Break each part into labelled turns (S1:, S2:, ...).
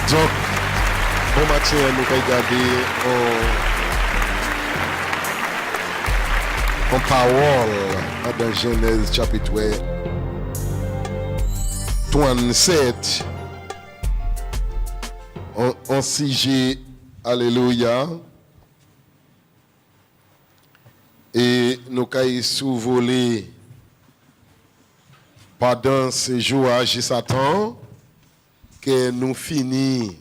S1: Donc, bon matin, nous allons regarder en parole dans Genèse chapitre 37. En sujet, alléluia. Et nous allons survoler pendant ce jour à Satan que nous finissons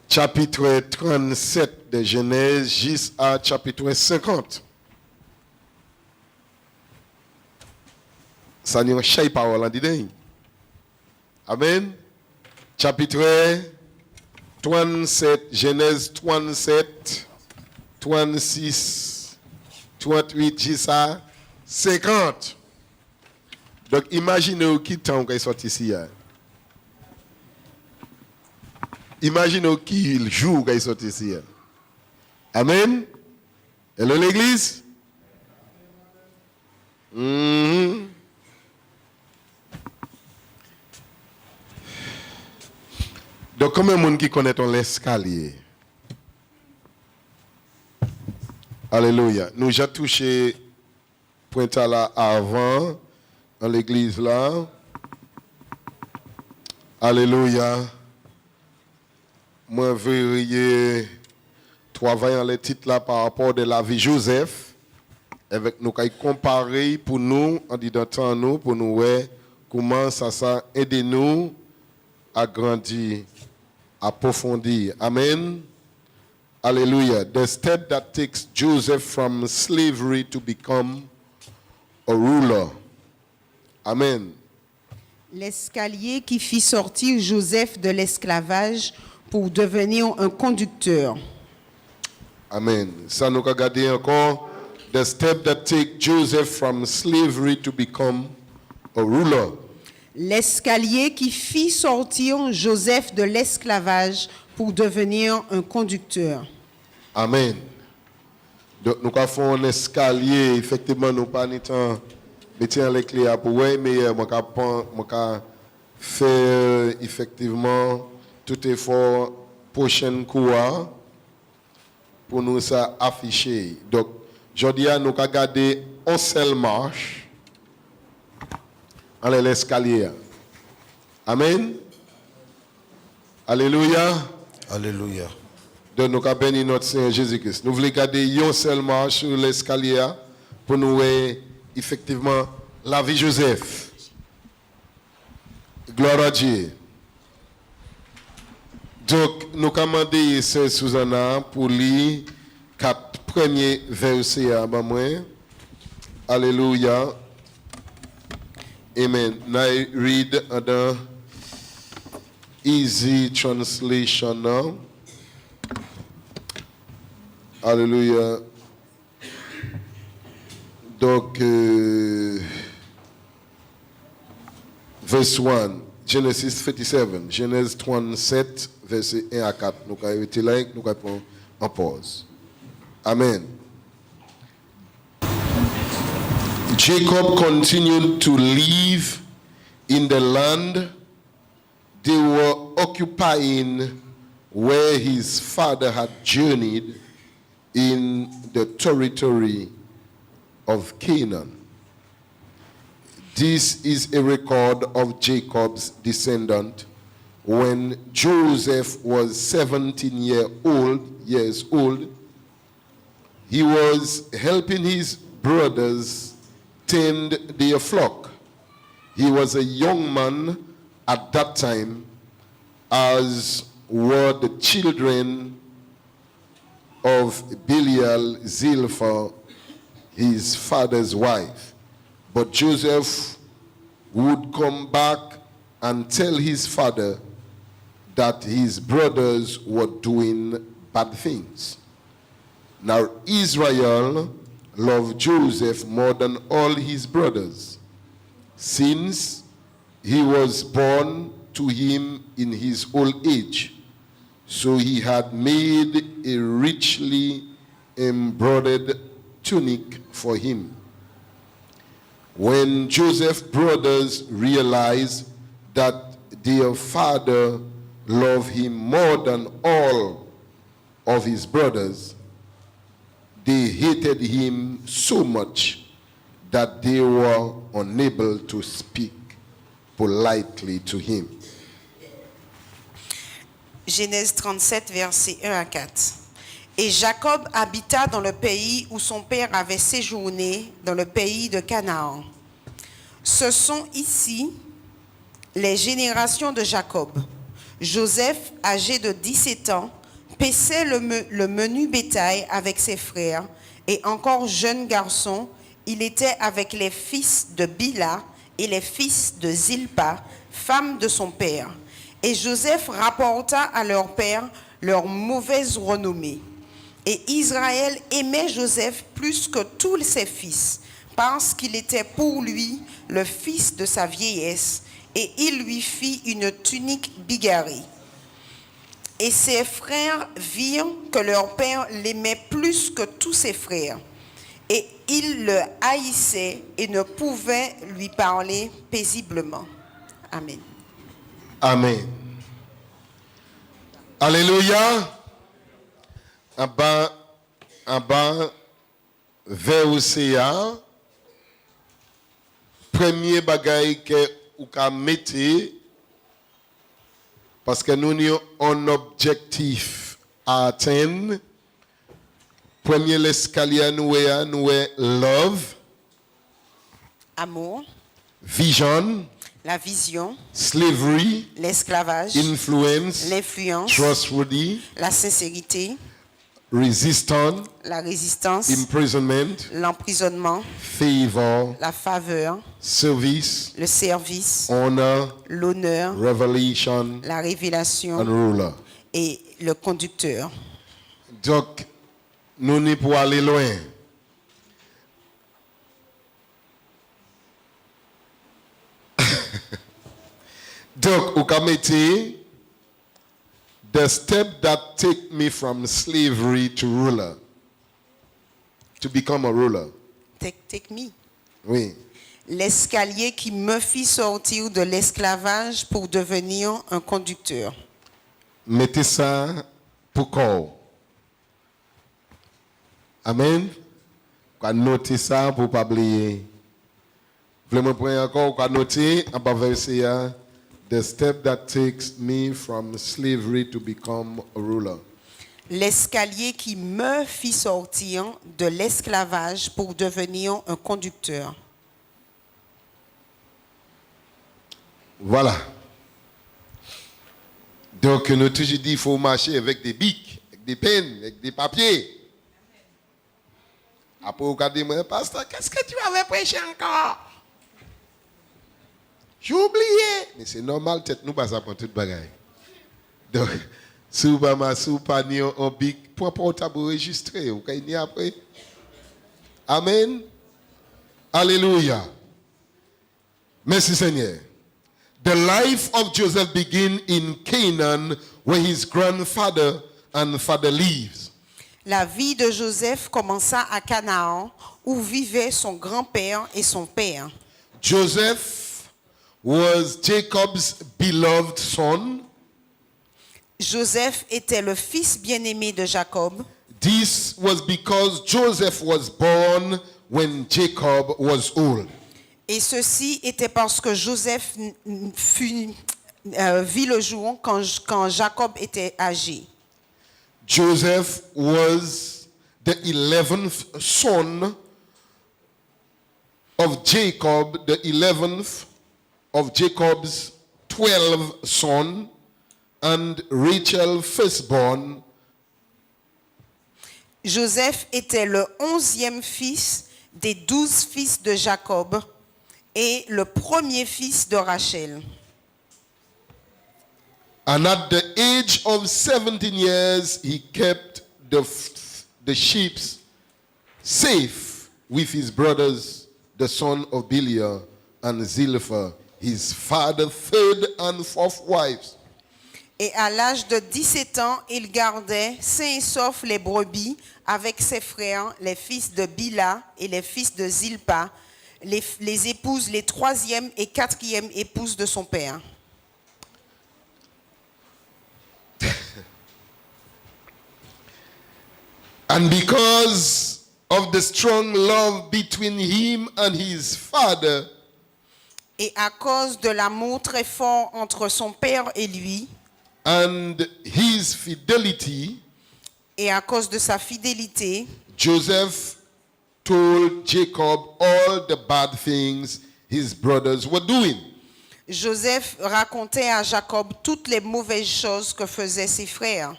S1: chapitre 37 de Genèse jusqu'à chapitre 50. Ça n'est pas parole en disant. Amen. Chapitre 37, Genèse 37, 36, 38 jusqu'à 50. Donc imaginez qui temps qu'il est sorti ici. Imaginez qui jour qu'il est sorti ici. Amen. Hello l'église. Donc, combien de monde qui connaît l'escalier? Alléluia. Nous avons touché point là avant, dans l'église là. Alléluia. Moi, vérifier travaillant les titres là par rapport de la vie de Joseph. Avec nous, comparer pour nous, en disant temps nous, pour nous voir comment ça aide nous à grandir, à approfondir. Amen. Hallelujah. The step that takes Joseph from slavery to become a ruler. Amen.
S2: L'escalier qui fit sortir Joseph de l'esclavage pour devenir un conducteur.
S1: Amen. Ça nous regarde encore. The step that takes Joseph from slavery to become a ruler.
S2: L'escalier qui fit sortir Joseph de l'esclavage pour devenir un conducteur.
S1: Amen. Donc nous avons un escalier, effectivement, nous pas mettre les clés pour ouais, mais moi faire effectivement tout effort prochaine cours pour nous ça afficher. Donc aujourd'hui nous avons gardé une seule marche dans l'escalier. Amen. Alléluia.
S3: Alléluia.
S1: Donc nous avons béni notre Seigneur Jésus-Christ. Nous voulons garder une seule marche sur l'escalier pour nous voir effectivement la vie de Joseph. Gloire à Dieu. Donc nous commandons Sœur Susanna pour lire 4 premiers versets à moi. Alléluia. Amen. Now I read the easy translation now. Alléluia. Donc, verse 1, Genesis 57, Genèse 37, verset 1 à 4. Nous allons arrêter là, nous allons prendre en pause. Amen. Jacob continued to live in the land they were occupying where his father had journeyed in the territory of Canaan. This is a record of Jacob's descendant when Joseph was 17 years old. He was helping his brothers tend their flock. He was a young man at that time, as were the children of Belial, Zilpah, his father's wife. But Joseph would come back and tell his father that his brothers were doing bad things. Now Israel loved Joseph more than all his brothers, since he was born to him in his old age. So he had made a richly embroidered tunic for him. When Joseph's brothers realized that their father loved him more than all of his brothers, they hated him so much that they were unable to speak politely to him.
S2: Genèse 37, versets 1 à 4. Et Jacob habita dans le pays où son père avait séjourné, dans le pays de Canaan. Ce sont ici les générations de Jacob. Joseph, âgé de 17 ans, paissait le menu bétail avec ses frères, et encore jeune garçon, il était avec les fils de Bila et les fils de Zilpa, femme de son père. Et Joseph rapporta à leur père leur mauvaise renommée. Et Israël aimait Joseph plus que tous ses fils, parce qu'il était pour lui le fils de sa vieillesse, et il lui fit une tunique bigarrée. Et ses frères virent que leur père l'aimait plus que tous ses frères, et ils le haïssaient et ne pouvaient lui parler paisiblement. Amen.
S1: Amen. Alléluia. En bas, verset A, premier bagaille que vous mettez, parce que nous avons un objectif à atteindre. Premier l'escalier, nous est love,
S2: Amour,
S1: vision,
S2: la vision,
S1: slavery,
S2: l'esclavage,
S1: influence,
S2: l'influence,
S1: trustworthy,
S2: la sincérité,
S1: resistance,
S2: la résistance,
S1: imprisonment,
S2: l'emprisonnement,
S1: favor,
S2: la faveur,
S1: service,
S2: le service,
S1: honor,
S2: l'honneur,
S1: revelation,
S2: la révélation
S1: and ruler.
S2: et le conducteur.
S1: Donc, nous n'y pour aller loin. Donc, au comité, the step that take me from slavery to ruler, to become a ruler.
S2: Take me.
S1: Oui.
S2: L'escalier qui me fit sortir de l'esclavage pour devenir un conducteur.
S1: Mettez ça pour corps. Amen. Quand noter ça pour pas oublier. Vraiment prendre encore quand noter en bas verset A, the step that takes me from slavery to become a ruler.
S2: L'escalier qui me fit sortir de l'esclavage pour devenir un conducteur.
S1: Voilà. Donc nous toujours dit qu'il faut marcher avec des bics, avec des peines, avec des papiers. Après, vous regardez, moi, pasteur, qu'est-ce que tu avais prêché encore? J'ai oublié. Mais c'est normal, tête nous, pas ça pour toute bagaille. Donc, si vous n'avez pas ni un bic, pour portable enregistré, vous pouvez ni après. Amen. Alléluia. Merci Seigneur. The life of Joseph began in Canaan, where his grandfather and father lives.
S2: La vie de Joseph commença à Canaan, où vivaient son grand-père et son père.
S1: Joseph was Jacob's beloved son.
S2: Joseph était le fils bien-aimé de Jacob.
S1: This was because Joseph was born when Jacob was old.
S2: Et ceci était parce que Joseph vit le jour quand Jacob était âgé.
S1: Joseph was the 11th son of Jacob, the 11th of Jacob's 12 sons, and Rachel firstborn.
S2: Joseph était le 11e fils des 12 fils de Jacob et le premier fils de Rachel.
S1: And at the age of 17 years, he kept the sheep safe with his brothers, the son of Biliah and Zilpah, his father's third and fourth wives.
S2: Et à l'âge de 17 ans, il gardait sains et saufs les brebis avec ses frères, les fils de Bila et les fils de Zilpa, les épouses, les troisième et quatrième épouses de son père.
S1: strong love between him and his father,
S2: Et à cause de l'amour très fort entre son père et lui,
S1: and his fidelity,
S2: et à cause de sa fidélité,
S1: Joseph told Jacob all the bad things his brothers were doing.
S2: Joseph racontait à Jacob toutes les mauvaises choses que faisaient ses frères.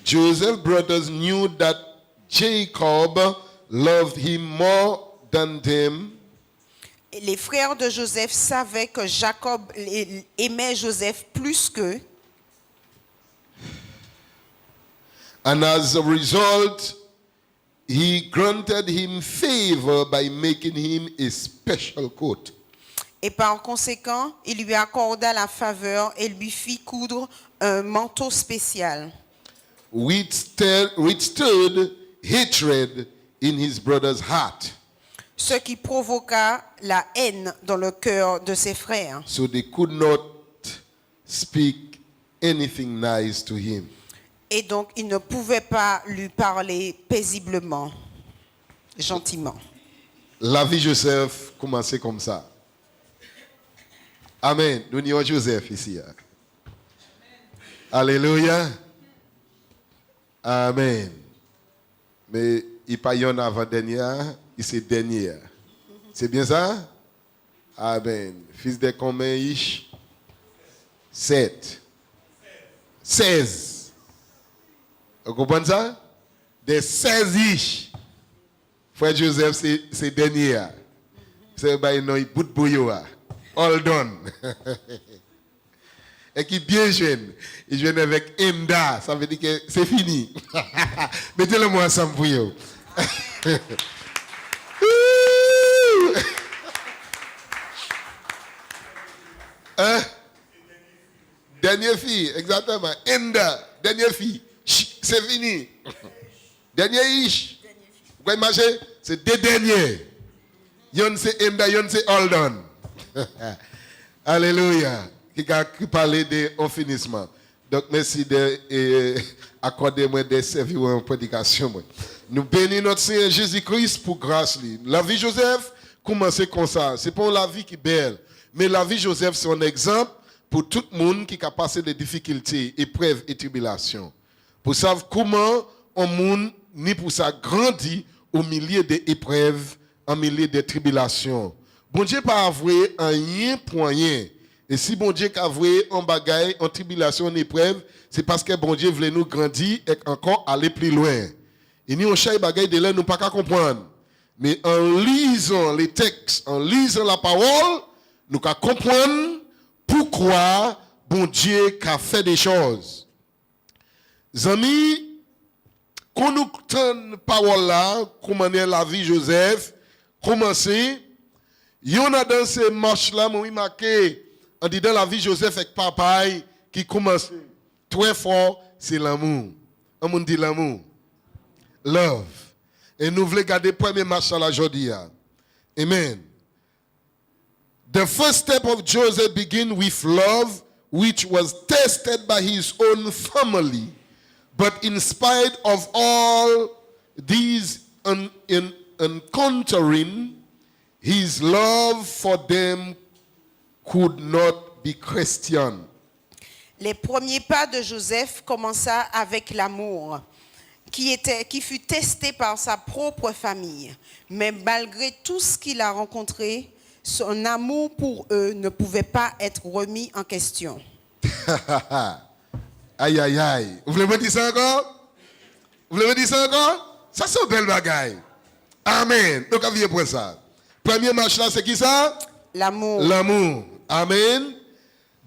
S1: Joseph's brothers knew that Jacob loved him more than them,
S2: Et les frères de Joseph savaient que Jacob aimait Joseph plus qu'eux.
S1: and as a result, he granted him favor by making him a special coat.
S2: Et par conséquent, il lui accorda la faveur et lui fit coudre un manteau spécial,
S1: Withstood hatred in his brother's heart.
S2: ce qui provoqua la haine dans le cœur de ses frères.
S1: So they could not speak anything nice to him.
S2: Et donc, ils ne pouvaient pas lui parler paisiblement, gentiment.
S1: La vie de Joseph commençait comme ça. Amen. Nous avons Joseph ici. Alléluia. Amen. Mais il n'y a pas un avant-dernier, il c'est dernier. C'est bien ça? Amen. Fils de combien ish? 7. 16. Vous comprenez ça? Des 16 ish. Frère Joseph, c'est dernier. C'est un bout de bouillot. All done. Et qui bien jeune. Il jeune avec Emda. Ça veut dire que c'est fini. Mettez-le moi ensemble pour vous. Hein? Dernière fille, exactement. Emda, dernière fille. C'est fini. Dernier ish. Vous voyez marcher? C'est deux derniers. Yon c'est Emda, yon c'est all done. Alléluia. Qui a parlé de finissement. Donc, merci d'accorder-moi des services en prédication. Nous bénissons notre Seigneur Jésus-Christ pour grâce. La vie de Joseph commençait comme ça. Ce n'est pas la vie qui est belle. Mais la vie de Joseph, c'est un exemple pour tout le monde qui a passé des difficultés, épreuves et tribulations. Pour savoir comment un monde, ni pour ça, grandit au milieu des épreuves, au milieu des tribulations. Bon Dieu pas avoué en rien pour rien. Et si bon Dieu a avoué en bagaille, en tribulation, en épreuve, c'est parce que bon Dieu voulait nous grandir et encore aller plus loin. Et nous, on cherche bagaille de là, nous pas qu'à comprendre. Mais en lisant les textes, en lisant la parole, nous qu'à comprendre pourquoi bon Dieu a fait des choses. Amis, quand nous entendons parole là, comment est la vie de Joseph, commencer. Il y en a dans ces marches-là, moi, marqué, en disant la vie de Joseph avec papa, qui commence très fort, c'est l'amour. On dit l'amour. Love. Et nous voulons garder le premier marche là aujourd'hui. Amen. The first step of Joseph begins with love, which was tested by his own family. But in spite of all these encountering, his love for them could not be questioned.
S2: Les premiers pas de Joseph commença avec l'amour, qui fut testé par sa propre famille. Mais malgré tout ce qu'il a rencontré, son amour pour eux ne pouvait pas être remis en question.
S1: Aïe, aïe, aïe. Vous voulez me dire ça encore? Vous voulez me dire ça encore? Ça, c'est une belle bagaille. Amen. Donc, aviez pour ça. Premier marche là, c'est qui ça?
S2: L'amour.
S1: L'amour. Amen.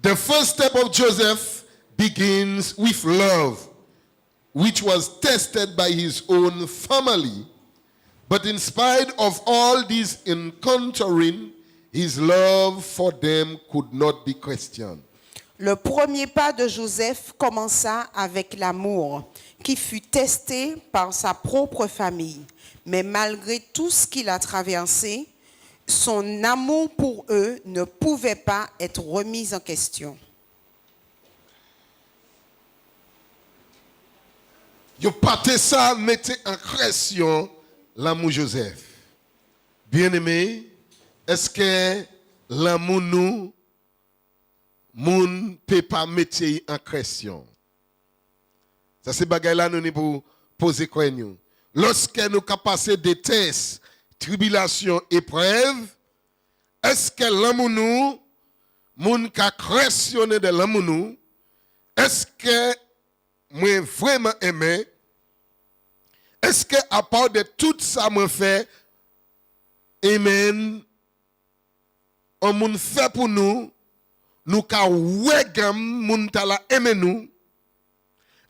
S1: The first step of Joseph begins with love, which was tested by his own family. But in spite of all this encountering, his love for them could not be questioned.
S2: Le premier pas de Joseph commença avec l'amour, qui fut testé par sa propre famille. Mais malgré tout ce qu'il a traversé, son amour pour eux ne pouvait pas être remis en question.
S1: Yo partez ça, mettez en pression l'amour Joseph. Bien-aimé, est-ce que l'amour nous, moun peut pas mettre en question? Ça c'est bagay là nous pour poser quoi nous. Lorsque nous passons des tests, tribulations, épreuves, est-ce que l'amour nous, moun ka questionné de l'amour nous, est-ce que moi vraiment aimé? Est-ce que à part de tout ça moi fait, amen, on moun fait pour nous ka wegam moun ta la aimé nous?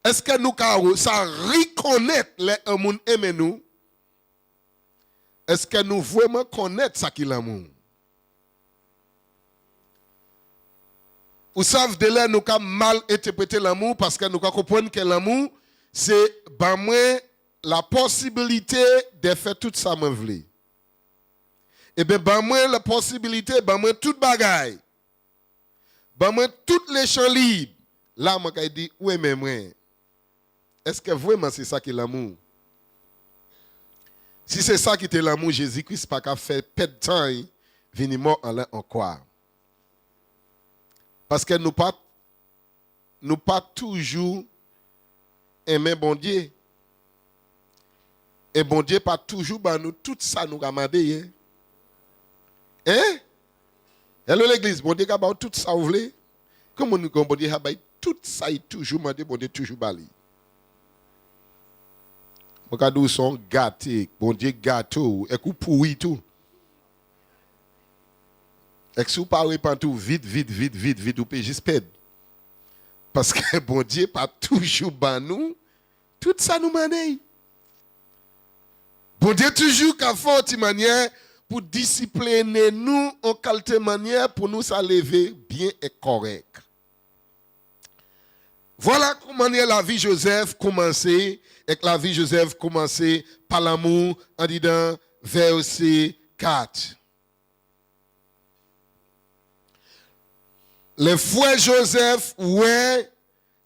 S1: Est-ce que nous ka ça reconnaître les moun aimé nous? Est-ce que nous vraiment connaître ça qui l'amour? Vous savez, de là, nous avons mal interprété l'amour parce que nous comprenons que l'amour, c'est la possibilité de faire tout ça, moi, je veux. Et bien, la possibilité, toute bagaille, toutes les champs libres. Là, moi, je dis, oui, mais moi, est-ce que vraiment c'est ça qui est l'amour? Si c'est ça qui est l'amour, Jésus-Christ n'a pas fait perdre de temps, venir mort en l'un encore. Parce que nous pas toujours aimer bon Dieu. Et bon Dieu pas toujours nous tout ça nous demander. Hein? Hello l'église, bon Dieu a tout ça vous voulez? Comment nous bon Dieu a tout ça il toujours demandé bon Dieu toujours bali. Mon cadeau sont gâtés, bon Dieu gâteau, et coup pourri tout. Et si vous parlez pas tout vite, vous pouvez juste perdre. Parce que bon Dieu pas toujours ban nous, tout ça nous manie. Bon Dieu toujours qu'a fait une manière pour discipliner nous en qualité manière pour nous s'élever bien et correct. Voilà comment la vie de Joseph commençait, et que la vie de Joseph commençait par l'amour en disant verset 4. Le frère Joseph, ouais,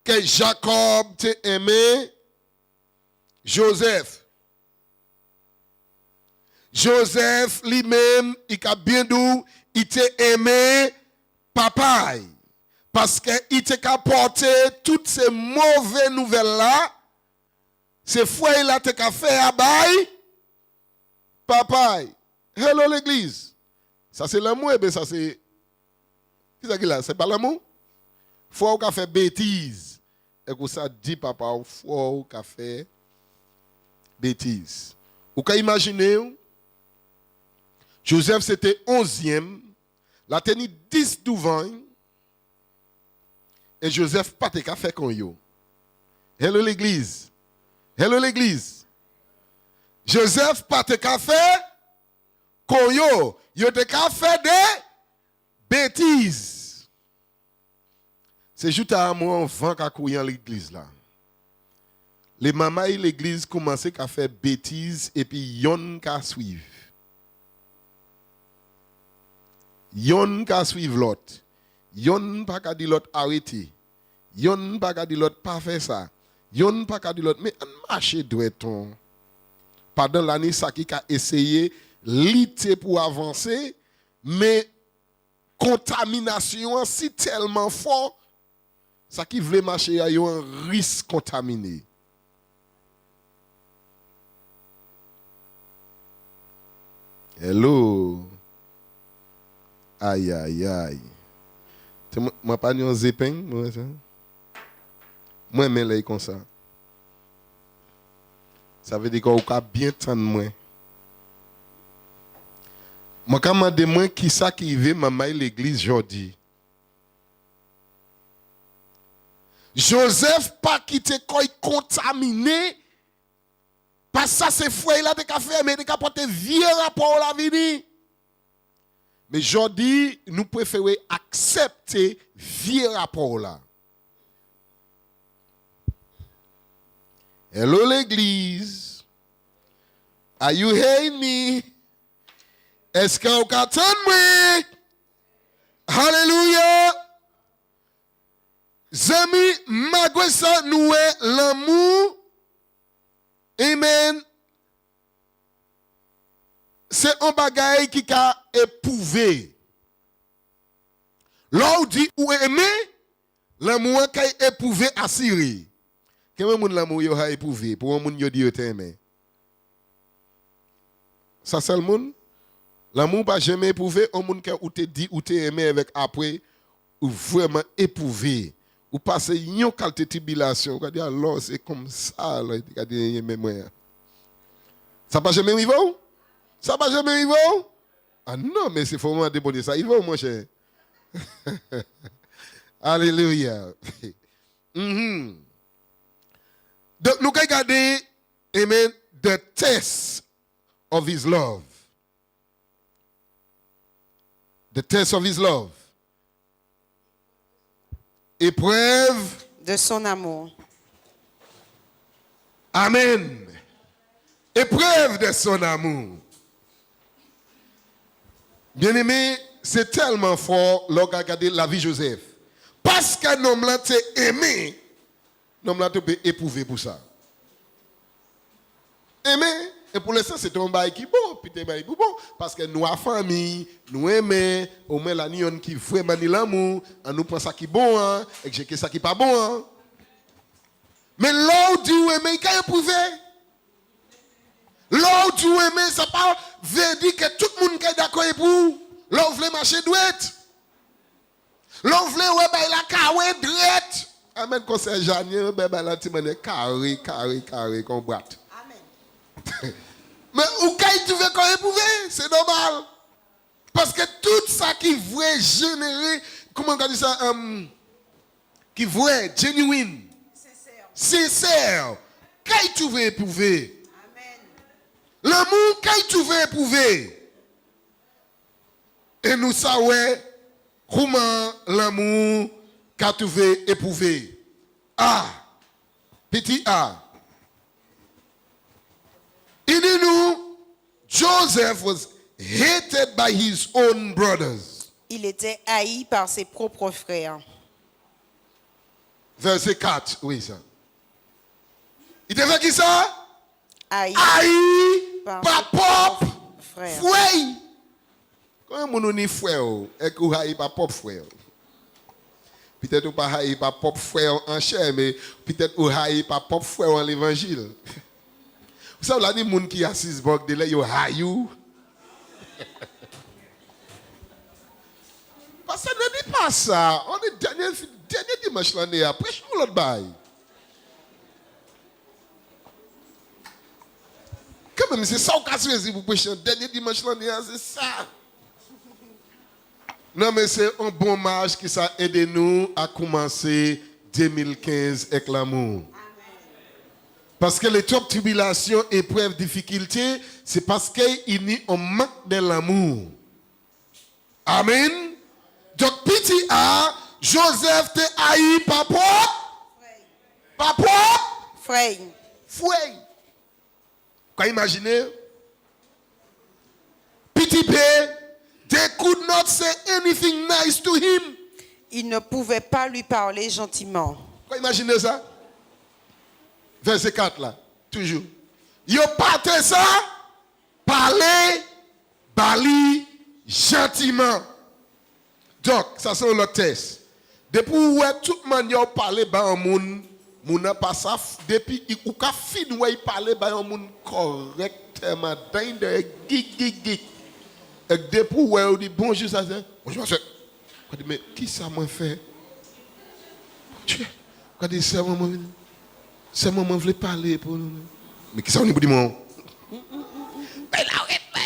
S1: que Jacob t'a aimé, Joseph lui-même, il a bien dit, il t'a aimé papa. Parce qu'il t'a apporté toutes ces mauvaises nouvelles-là, ces frères là t'a fait à bail, papa. Hello l'église. Ça c'est l'amour, et bien ça c'est. Qu'est-ce qu'il a? C'est pas l'amour? Faut qu'on fait bêtise. Et que ça dit papa, faut qu'on fait bêtise. Vous pouvez imaginer, Joseph c'était 11e, la tenu 10 devant, et Joseph pas te fait comme yo. Hello l'église. Hello l'église. Joseph pas te fait comme yo. Yo te fait des bêtises. C'est juste à moi enfant qui a couru dans l'église là. Les mamans et l'église commençaient à faire bêtises et puis yon ka suivre. Yon ka suivre l'autre. Yon pas ka di l'autre arrêter. Yon pas ka di l'autre pas faire ça. Yon pas ka di l'autre mais on marche doit-on. Pendant l'année ça qui a essayé lutter pour avancer mais contamination si tellement fort, ça qui veut marcher a un risque contaminé. Hello. Aïe aïe aïe. Moi pas un zépin, moi ça. Moi mais là comme ça. Ça veut dire qu'on a bien tendre moi. Moi, quand je demande qui ça qui veut maman l'église aujourd'hui. Joseph pas quitté quoi contaminé. Parce que ça c'est frère là de café mais de porter vieux rapport la vie. Mais aujourd'hui, nous préférons accepter vieux rapport là. Hello l'église. Are you hearing me? Est-ce qu'on peut entendre? Alléluia. Zami, magwesa nous l'amour. Amen. c'est un bagage qui a éprouvé. Là où dit ou aimer, l'amour qui a éprouvé à Syrie. Comment moun l'amour yo a éprouvé pour un moun yo dit yo t'aimé. Ça c'est le monde. L'amour pas jamais éprouvé, un moun qui ou te dit ou te aimé avec après ou vraiment éprouvé. Ou passer yon qualité tribulation, ou dire alors c'est comme ça là, il dit mémoire. Ça pas jamais arrivé? Ça pas jamais arrivé? Ah non, mais c'est vraiment demander ça. Il va mon cher. Alléluia. Donc nous regardons, amen, the test of his love. The test of his love. Épreuve
S2: de son amour.
S1: Amen. Épreuve de son amour. Bien-aimé, c'est tellement fort lorsqu'on regarde la vie de Joseph. Parce qu'un homme là t'a aimé, l'homme là t'a éprouvé pour ça. Aimé, et pour l'instant c'est un bail qui bon, puis t'es bail bon, parce que nous, la famille, nous aimons, au moins la nion qui vraiment ni l'amour, on nous prend ça qui bon, hein, et que ça qui pas bon. Hein. Mais là où Dieu aime, il a éprouvé. Là où Dieu aime, ça pas veut dire que tout le monde est d'accord pour. Là où vous voulez marcher douette. Là où vous voulez la carré droite. Amen, conseil Janine, ben la timane carré qu'on boite. Amen. Mais où qu'est-ce que tu veux qu'on éprouvé? C'est normal. Parce que tout ça qui veut générer, comment on dit ça, qui veut genuine. Sincère. Qu'est-ce que tu veux éprouver? Amen. L'amour, qu'est-ce que tu veux éprouver? Et nous savons comment l'amour qu'a tu veux éprouver. A. Petit A. Il dit nous, Joseph was hated by his own brothers.
S2: Il était haï par ses propres frères.
S1: Verset 4, oui ça. Il te fait qui ça?
S2: Haï
S1: par propre frère. Comment on dit frère? Et qu'on haï par propre frère. Peut-être ou pas haï par propre frère en chair, mais peut-être ou haï par propre frère en l'évangile. Vous savez, là, les gens qui assistent à de là, ils haï. Parce que ça ne dit pas ça. On est dernier dimanche l'année après, je l'autre bail. Quand même, c'est ça qu'on a choisi pour prêcher. Dernier dimanche l'année, c'est ça. Non, mais c'est un bon marche qui a aidé nous à commencer 2015 avec l'amour. Parce que les top tribulations, épreuves, difficultés, c'est parce qu'il y a un manque de l'amour. Amen. Donc, petit A, Joseph te haï, papa. Papa.
S2: Frère.
S1: Frère. Quand imaginez, petit B, they could not say anything nice to him.
S2: Il ne pouvait pas lui parler gentiment.
S1: Quand imaginez ça? Verset 4 là, toujours. Yo partait ça, parler, bali, gentiment. Donc, ça c'est le test. Depuis où tout le monde a parlé, moun n'a pas ça. Depuis où il fin où il parle, moun correctement, dans de gig. Et depuis où il dit bonjour, ça c'est bonjour, monsieur. Quand il dit, mais qui ça m'a fait? Quand il dit, c'est moi, je voulais parler pour nous. Mais qui ça, on dit, moi? Ben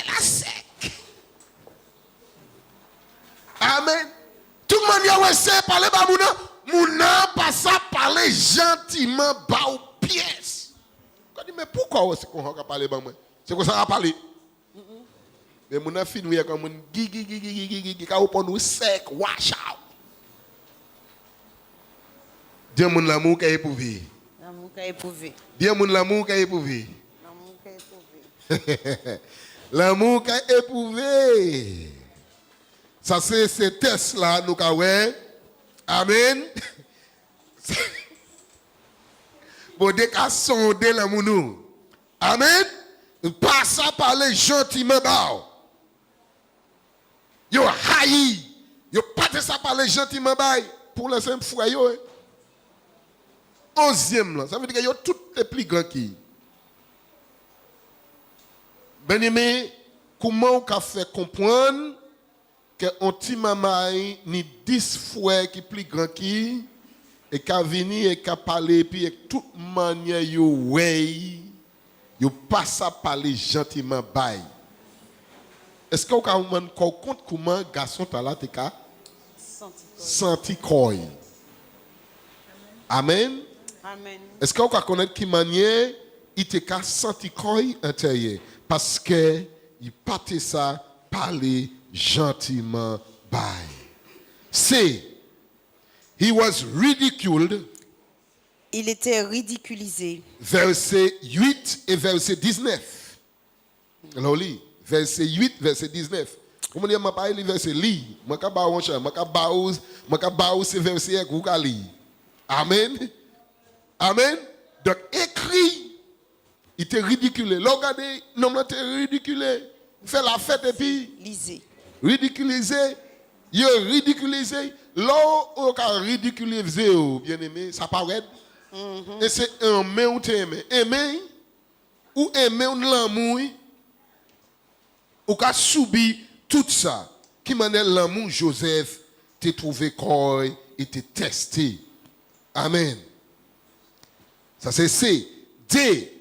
S1: la sec. Amen. Tout le monde a essayé de parler, mouna pas ça parler gentiment, bas aux pièces. Quand il dit, mais pourquoi est-ce qu'on va parler, c'est qu'on va parler. Mais mouna fin, oui, comme un gigi, quand on nous sec, wash out. Dieu mon l'amour qui est éprouvé.
S2: L'amour qui est éprouvé.
S1: Dieu mon l'amour qui est éprouvé.
S2: L'amour qui est éprouvé.
S1: L'amour qui est éprouvé. Ça c'est ces tests là nous avons. Amen. Bon dès qu'à sonder l'amour nous. Amen. Pas ça parler gentiment bas. Yo haï. Yo pas de ça parler gentiment bas. Pour le simple fois yo. 11e là. Ça veut dire que yo tout les plus grand qui. Ben-aimé, comment on peut faire comprendre que un petit maman ni 10 fois qui plus grand qui et qu'a venir et qu'a parler puis avec toute manière yo way yo pas ça parler gentiment bye. Est-ce que vous avez compte comment garçon t'a là te ka senti quoi? Amen.
S2: Amen.
S1: Est-ce que vous connaissez qui manière il te ka senti quoi intérieur parce que il partait ça parler gentiment bye. C'est he was ridiculed.
S2: Il était ridiculisé.
S1: Verset 8 et verset 19. Alors, lis. Verset 8, verset 19. Comment dire, je ne vais pas lire verset li. Je ne vais pas lire ce verset que vous lire. Amen. Amen. Donc, écrit, il était ridiculé. Regardez, non, il était ridiculé. Fait la fête et puis.
S2: Lisez.
S1: Ridiculisé. Il ridiculisé. Là où on a ridiculisé, bien aimé, ça paraît. Et c'est aimer ou t'aimer. Aimer ou aimer ou l'amour. Ou qu'a subi tout ça. Qui m'a dit l'amour Joseph t'es trouvé corps et t'es testé. Amen. Ça c'est C. D.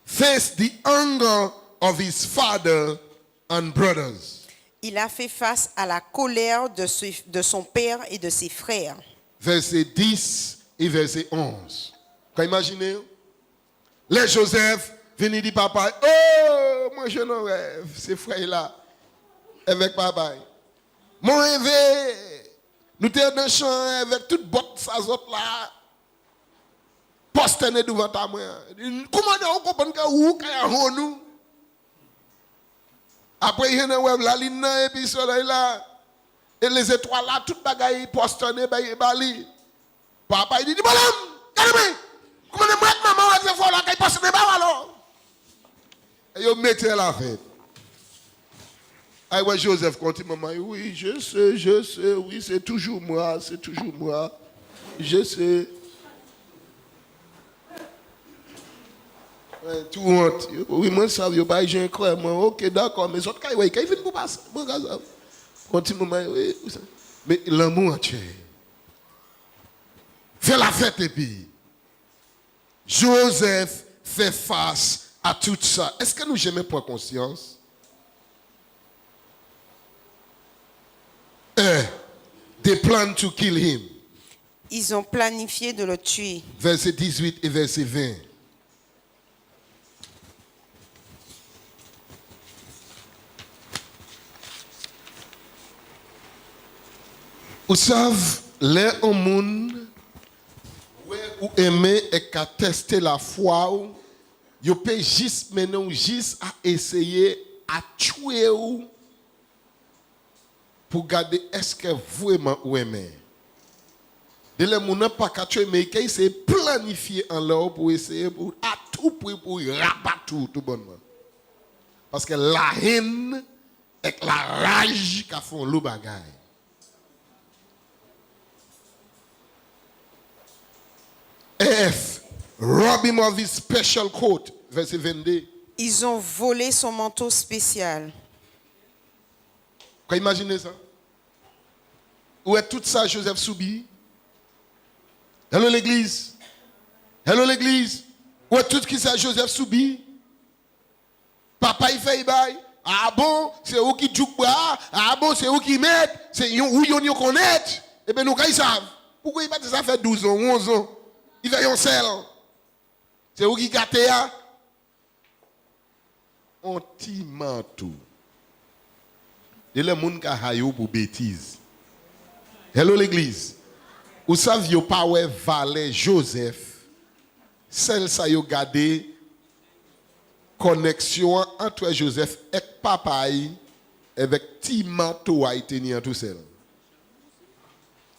S1: Face the anger of his father and brothers.
S2: Il a fait face à la colère de son père et de ses frères.
S1: Verset 10 et verset 11. Quand imaginez, les Joseph viennent dire papa, oh, moi je n'en rêve, ces frères là, avec papa. Mon rêve, nous étions dans le champ avec toute botte, ça autres là, posterné devant ta main. Comment on comprend que où qu'il nous? Après, il y a un la ligne et puis soleil là, et les étoiles là, toute bagaille posterné, bali. Papa, il dit, madame, calmez, comment on met maman à cette fois là, qu'il posterné, alors? Et il mettait la fête. Ah ouais, Joseph continue, maman, oui, je sais, oui, c'est toujours moi, je sais. Tout honte. Oui, moi, ça, je vais j'ai un croix, moi, ok, d'accord, mais autres cas, oui, quand il vient pour passer, moi, ça. Continue, maman, oui, mais l'amour, tu es. Fais la fête et puis. Joseph fait face à tout ça. Est-ce que nous jamais prendre conscience? They plan to kill him.
S2: Ils ont planifié de le tuer.
S1: Verset 18 et verset 20. Vous savez, les hommes ou aimer et qu'à tester la foi, vous pouvez juste maintenant juste à essayer à tuer pour garder est-ce que vraiment vous aimez. De les gens pas qu'à tuer mais qu'ils se planifier en leur pour essayer pour à tout prix pour rabattre tout bonnement. Parce que la haine et la rage qu'a font le bagaille. F. Rob him of his special coat. Verset 22.
S2: Ils ont volé son manteau spécial.
S1: Quand imaginez ça? Où est tout ça Joseph soubi? Hello l'église. Hello l'église. Où est tout qui ça Joseph soubi? Papa il fait bail. Ah bon, c'est où qui joue pas? Ah bon, c'est où qui met? C'est où yon connaît? Eh bien nous quand ils savent. Pourquoi il pas ça fait 12 ans, 11 ans? Il fait un sel. C'est où qui gâte ya? On ti mantou. De le monde qui a eu pour bêtise. Hello l'église. Vous savez, vous pas ouais valet Joseph. Celle ça yo gardé connexion entre Joseph et papa avec ti manteau a été ni en tout seul.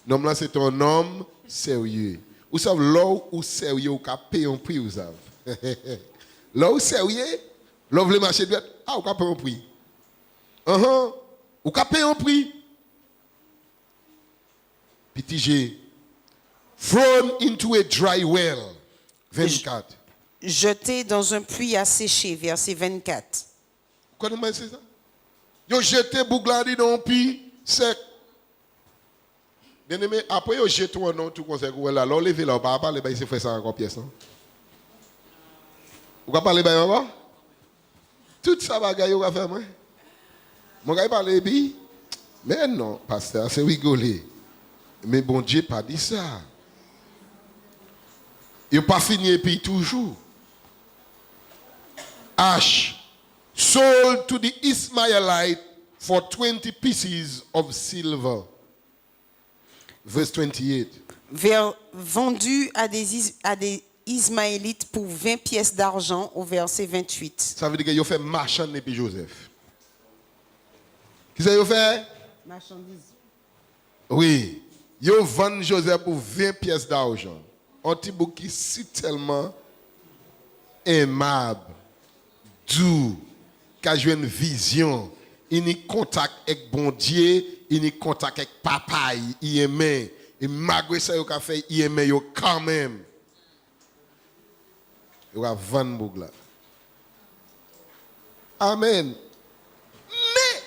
S1: Nom là c'est un homme sérieux. Vous savez, là où sérieux, vous avez payé un prix, vous savez. Là où sérieux, L'on veut marcher droit. Ah, ou ka payer un prix. Ou ka payer un prix. Petit G. Thrown into a dry well. 24.
S2: Jeté dans un puits asséché, verset 24.
S1: Comment c'est ça? Yo jeté bougladi dans un puits sec. Bien aimé, après yo jeté un nom tout comme ça, là, là, levé là, on va parler, il se fait ça encore pièce. Vous va parler bien encore? Tout ça bagaille yo va faire moi. Mon gars parler bi. Mais non, pasteur, c'est rigoler. Mais bon Dieu pas dit ça. Il n'a pas fini et puis toujours. Ash sold to the Ismaelite for 20 pieces of silver. Verse 28.
S2: Vendu à des Ismaélites pour 20 pièces d'argent au verset 28.
S1: Ça veut dire qu'il a fait marchand depuis Joseph. Qu'est-ce qu'il a fait?
S2: Marchandise.
S1: Oui. Il a vendu Joseph pour 20 pièces d'argent. Un petit bouc qui est si tellement aimable, doux, qui a joué une vision. Il a contact avec bon Dieu, il a contact avec papa, il aimait. Et malgré ça, il a fait, il aimait quand même. Il a vendu bouc là. Amen. Mais,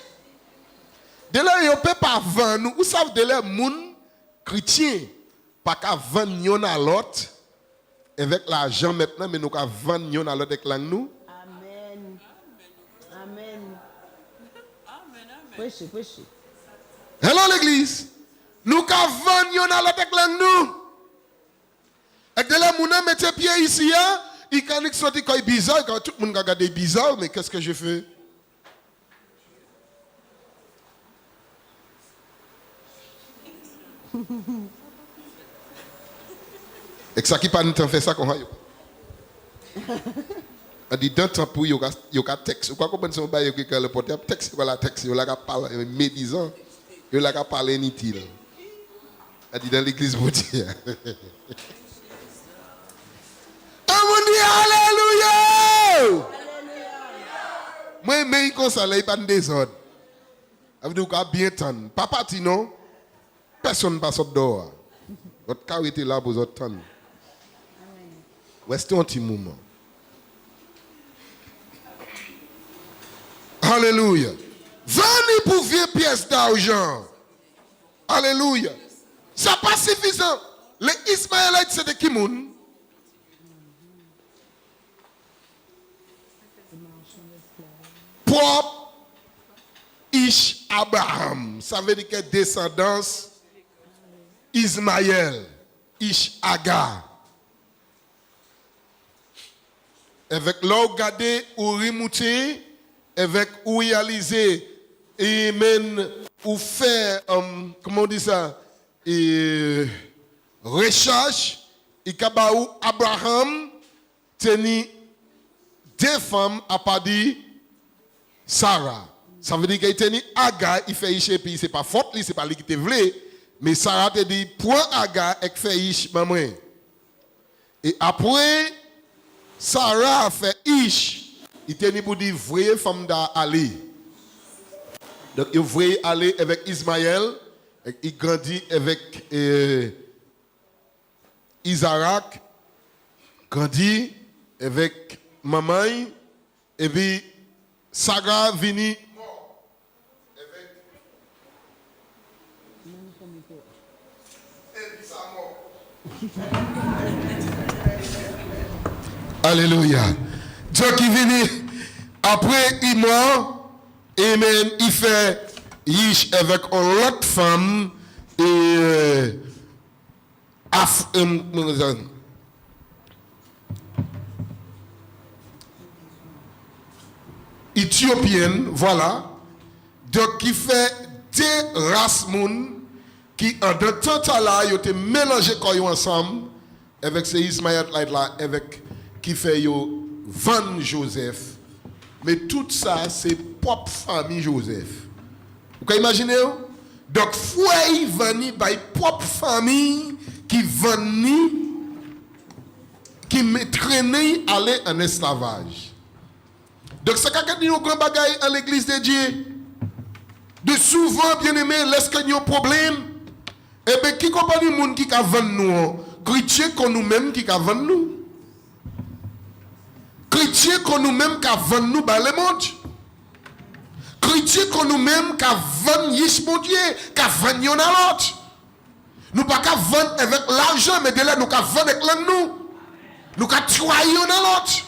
S1: de là, il ne peut pas vendre. Vous savez, de là, les gens chrétiens, pas qu'à vendre yon à l'autre avec l'argent maintenant, mais nous qu'à vendre yon à l'autre avec langue nous.
S2: Amen. Amen. Prêchez.
S1: Hello l'église. Nous qu'à vendre yon à l'autre avec langue nous. Et de là, moun mette pied ici, hein, il quand il sorti quand bizarre, quand tout le monde regarde bizarre, mais qu'est-ce que je fais? Et ça qui pas nous fait ça comme ça. On dit dans temps pour yo ka texte. Quoi comprendre son bail que le portable texte quoi la texte yo la ka parler médisant. Yo la ka parler inutile. On dit dans l'église pour dire. On dit alléluia. Moi mais comme ça là il pas de désordre. Avec nous ka bien tendre. Pas parti non. Personne passe dehors. Votre carité là pour votre temps. Restez un petit moment. Alléluia. Venez pour 20 pièces d'argent. Alléluia. Ça pas suffisant. Les Ismaélites, c'est de qui moun? Propre Ish Abraham. Ça veut dire que descendance Ismaël. Ish Agar. Avec l'eau gardé ou remouté, avec ou réalisé, et même ou faire, comment on dit ça, recherche, et kabaou Abraham, teni 2 femmes à pas dit Sarah. Ça veut dire qu'il teni Agar, il fait ish, et puis c'est pas faute, c'est pas lui qui te voulait, mais Sarah te dit, point Agar, et fait ish, maman. Et après, Sarah a fait Ish. Il tenait pour dire vraie femme d'aller. Donc il voulait aller avec Ismaël. Il grandit avec Isaac. Grandit avec maman. Et puis Sarah vini mort. Et puis ça mort. Alléluia. Dieu qui vient, après il mort, et même il fait Yish avec une autre femme, et éthiopienne, voilà. Donc qui fait 2 races moun qui en de temps là, ils ont été mélangés ensemble avec ces Ismaélites là, avec qui fait yo Van Joseph. Mais tout ça, c'est propre famille Joseph. Vous pouvez imaginer? Donc, fouet vani by propre famille qui vani, qui me traînait aller en esclavage. Donc, ça qu'a dit un grand bagaille à l'église de Dieu. De souvent, bien aimé, lorsqu'il y a un problème, eh bien, qui comprend le monde qui a vendu nous? Chrétien qu'on nous-mêmes qui a vendu nous. Chrétien qu'on nous-mêmes qui a vendu nous, bah, le monde. Chrétien qu'on nous-mêmes qui a vendu mon Dieu, qui a vendu nous à l'autre. Nous pas qu'à vendre avec l'argent, mais de là, nous qu'à vendre avec nous. Nous qu'à tuer dans l'autre.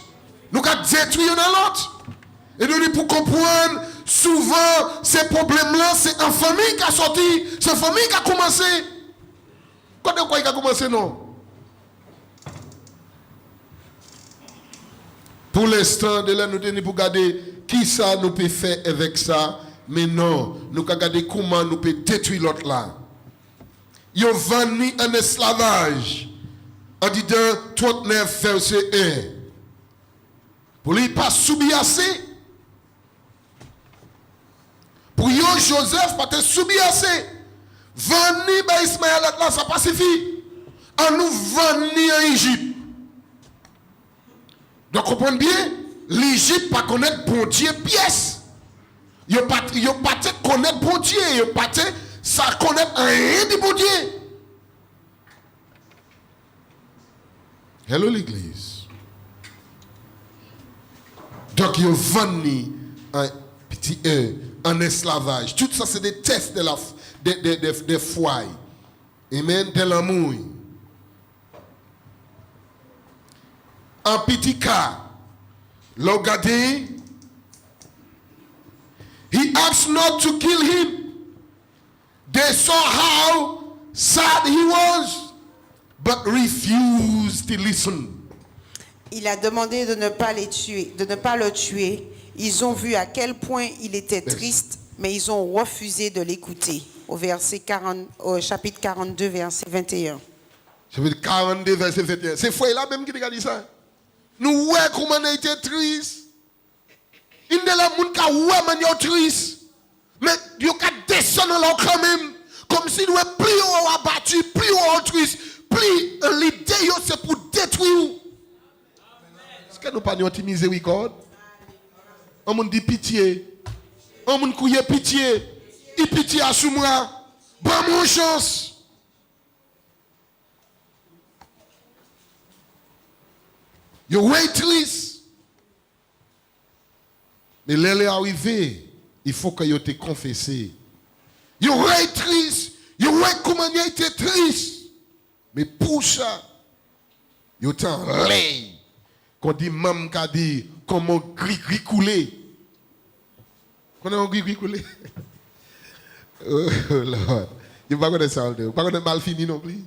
S1: Nous qu'à détruire dans l'autre. Et nous, pour comprendre, souvent, ces problèmes-là, c'est en famille qui a sorti. C'est en famille qui a commencé. Quand est-ce qu'il a commencé, non? Pour l'instant, de là, nous tenons pour garder qui ça nous peut faire avec ça. Mais non, nous pouvons regarder comment nous pouvons détruire l'autre là. Ils ont vendu en esclavage. En disant 39, verset 1. Pour lui, pas soumis assez. Pour yo, Joseph, pas te soumis assez. Vendu par Ismaël là, ça pas suffit. En nous vendu en Égypte. Donc, comprenez bien, l'Égypte pas connaître bon Dieu pièce. Yo pas connaître bon Dieu, yo pas ça connaître rien de bon Dieu. Hello l'église. Donc ils ont vendu un petit en esclavage. Tout ça c'est des tests de foi. Amen, de l'amour. Un petit cas. Regardez. He asked not to kill him. They saw how sad he was, but refused to listen.
S2: Il a demandé de ne pas les tuer, de ne pas le tuer. Ils ont vu à quel point il était triste, mais ils ont refusé de l'écouter. Au chapitre 42, verset 21.
S1: Chapitre 42, verset 21. C'est frère là même qui a dit ça. Nous voyons comment on a été triste. Il y a des gens qui ont été tristes. Mais ils ont descendu là quand même. Comme si nous étions plus abattus, plus triste, plus l'idée c'est pour détruire. Est-ce que nous ne parlons pas de miséricorde? On me dit pitié. On me dit pitié. Il pitié à moi. Bon mon chance. Vous êtes triste. Mais l'elle est arrivée. Il faut que vous te confessé. Vous êtes triste. Vous êtes comment vous êtes triste. Mais pour ça, vous êtes en l'air. Quand dit maman qui dit comment gris couler. Comment gris couler? Oh Lord. Vous ne connaissez pas ça. Vous ne connaissez pas mal fini non plus.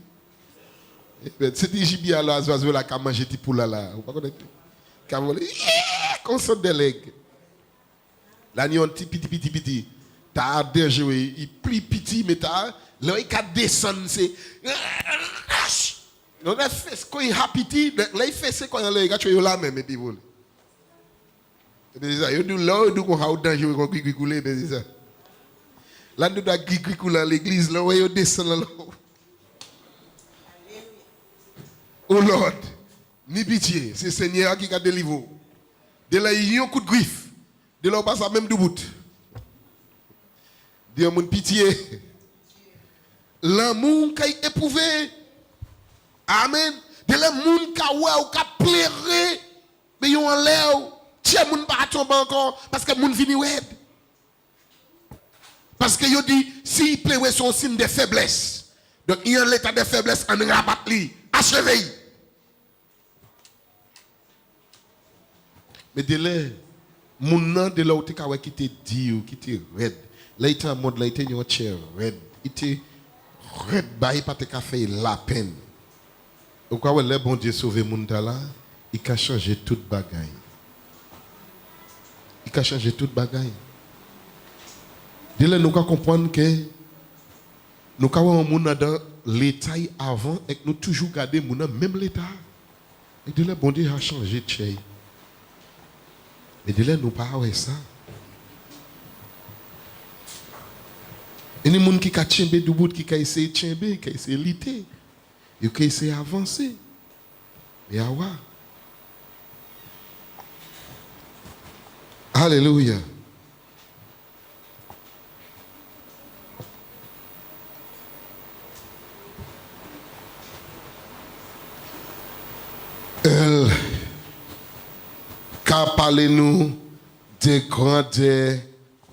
S1: C'est Ijibia là, oiseau là qui a mangé des poules là. Vous ne connaissez pas. Qui a volé. Comme ça des legs. Là, il y a un petit. T'as déjà il plus petit, mais t'as. Là, il descend, c'est. Donc, là, quand il a petit, là, il fait ce qu'on a là, il a là même, et puis voilà. C'est ça. Il dit là, il dit qu'on a danger, qu'on a couler, c'est ça. Là, nous avons couler à l'église, là, il descend là. Oh Lord, ni pitié, c'est le Seigneur qui a délivré. De là, il y a un coup de griffe. De là, on passe à même du bout. Dieu mon pitié. L'amour qui est éprouvé. Amen. De l'amour qui a pleuré. Mais il y a un l'air. Tiens, moun pas tomber encore. Parce que moun vini wed. Parce que il dit, s'il pleure, son signe de faiblesse. Donc, il y a un état de faiblesse en rabat li. Achevé. Mais de là, moun nan de là où tu as qui te dit, qui te red. Là, il était en mode, là, il était en chair red. Il était red, bah, il pas te fait la peine. Pourquoi le bon Dieu sauver moun là, il a changé toute bagaille. Il a changé toute bagaille. De là, nous devons comprendre que nous avons moun dans l'état avant et que nous toujours garder moun dans même l'état. Et de là, bon Dieu a changé de chair. Et de là, nous parlons de ça. Et les gens qui ont tchembe du bout, qui ont essayé de tchembe, qui ont essayé de lutter, ils ont essayé d'avancer. Mais à voir. Alléluia. Elle qu'a parlé nous de grandeur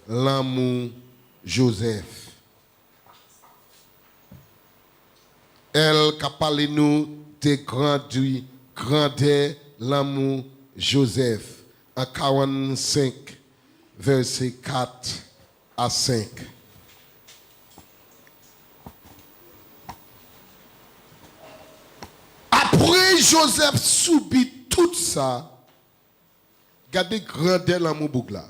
S1: l'amour Joseph. Elle qu'a parlé nous de grandeur l'amour Joseph. En 45, versets 4 à 5. Après Joseph subit tout ça, gardez grandeur l'amour bougla.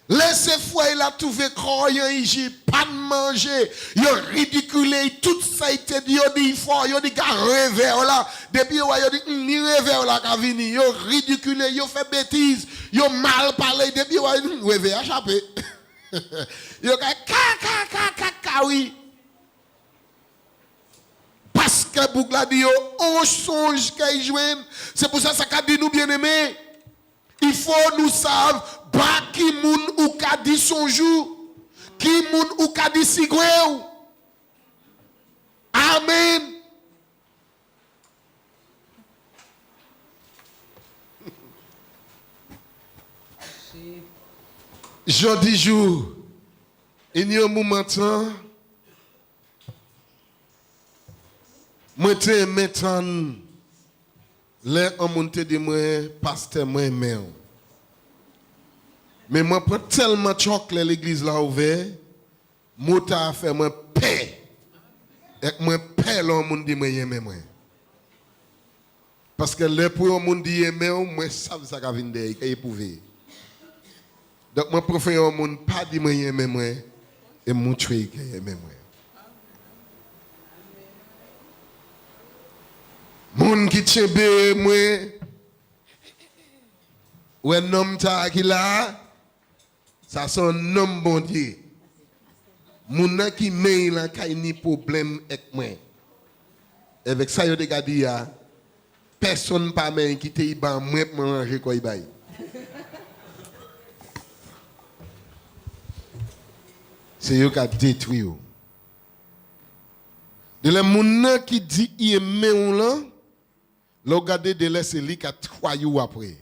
S1: Laissez fois il a trouvé croyant ici, pas de manger, il a ridiculé, tout ça a été dit, il faut, il dit qu'à revers là, depuis il dit ni revers là qu'a vini, il a ridiculé, il a fait bêtise, il a mal parlé, depuis il dit revers échappé. Il a oui. Parce que Bougla dit on songe qu'il joue, c'est pour ça qu'a dit nous bien aimés. Il faut nous savoir qui moun ou ka di son jour, qui moun ou ka di sigwe. Amen. Jodi jour, il y a un moment moi te maintenant les on monte de moi pasteur moi mère. Mais moi prends tellement choc l'église là ouvert, moi t'a fait moi paix. Et moi paix là monde dit moi aimer moi. Parce que les pour on monde dit aimer moi savent ça qu'a vinn derrière éprouver. Donc moi préfère on monde pas dit moi aimer moi et montrer que aimer moi. Moun qui tchebe moi ou un homme ta qui là ça son homme bon Dieu. Moun qui met là kay ni problème avec moi. Avec ça yo déjà dit ya personne pas même qui te ban moi pour manger quoi bail. C'est yo qui a détruit yo. De les moun qui dit aimer on là le regardez de laisser lui qui a trois jours après.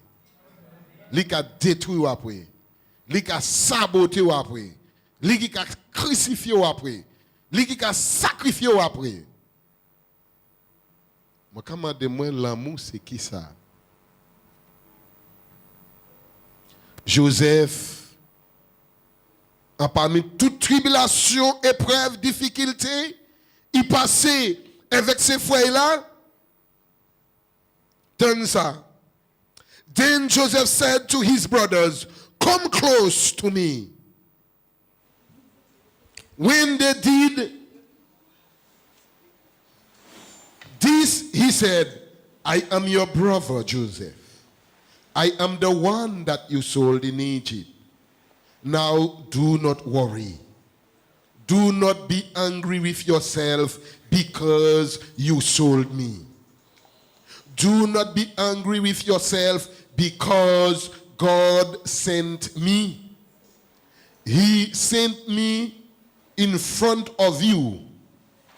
S1: Lui qui a détruit après. Lui qui a saboté après. Lui qui a crucifié après. Lui qui a sacrifié après. Moi, quand je demande l'amour, c'est qui ça? Joseph, en parmi toute tribulation, épreuve, difficulté, il passait avec ses frères-là. Turn ça. Then Joseph said to his brothers, "Come close to me." When they did this, he said, "I am your brother Joseph. I am the one that you sold in Egypt. Now do not worry. Do not be angry with yourself because you sold me. Do not be angry with yourself because God sent me. He sent me in front of you.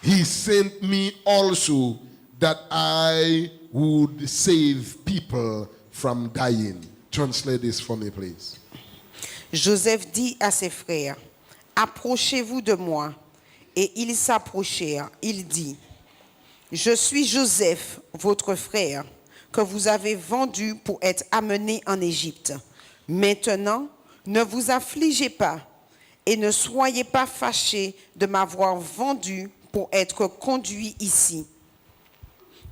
S1: He sent me also that I would save people from dying." Translate this for me, please.
S2: Joseph dit à ses frères, « Approchez-vous de moi. » Et ils s'approchèrent. Il dit, « Je suis Joseph, votre frère, que vous avez vendu pour être amené en Égypte. Maintenant, ne vous affligez pas et ne soyez pas fâchés de m'avoir vendu pour être conduit ici.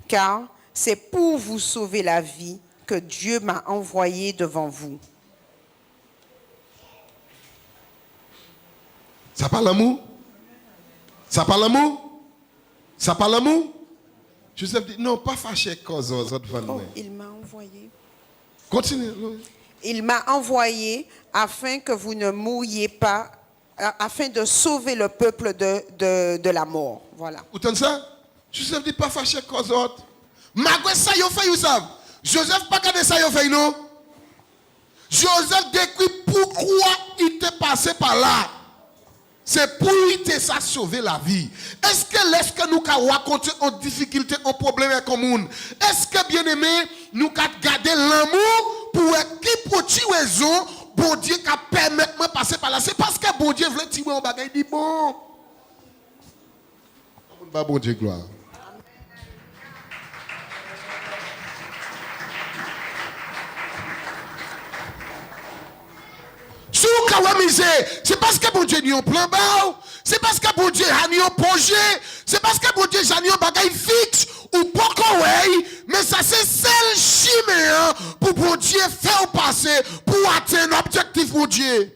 S2: Car c'est pour vous sauver la vie que Dieu m'a envoyé devant vous. »
S1: Ça parle l'amour? Ça parle l'amour? Ça parle l'amour? Joseph dit, non, pas fâché cause aux autres
S2: Oh, il m'a envoyé.
S1: Continue.
S2: Il m'a envoyé afin que vous ne mouriez pas, afin de sauver le peuple de la mort. Voilà.
S1: Vous entendez ça? Joseph dit, pas fâché cause aux autres. Malgré ça, il fait, vous savez. Joseph pas gardé ça, il fait, non? Joseph décrit pourquoi il était passé par là. C'est pour lui ça sauver la vie. Est-ce que nous avons raconté en difficulté, en problème avec le monde? Est-ce que, bien aimé, nous avons gardé l'amour pour qui pour tirer raison, bon Dieu qui a permis de passer par là? C'est parce que bon Dieu voulait tirer un bagage, il dit bon. Bon Dieu, gloire. C'est parce que bon Dieu n'y a un plan bas, c'est parce que bon Dieu a un projet, c'est parce que bon Dieu a un bagage fixe ou pas qu'on mais ça c'est celle chimère pour bon Dieu faire passer pour atteindre l'objectif pour Dieu.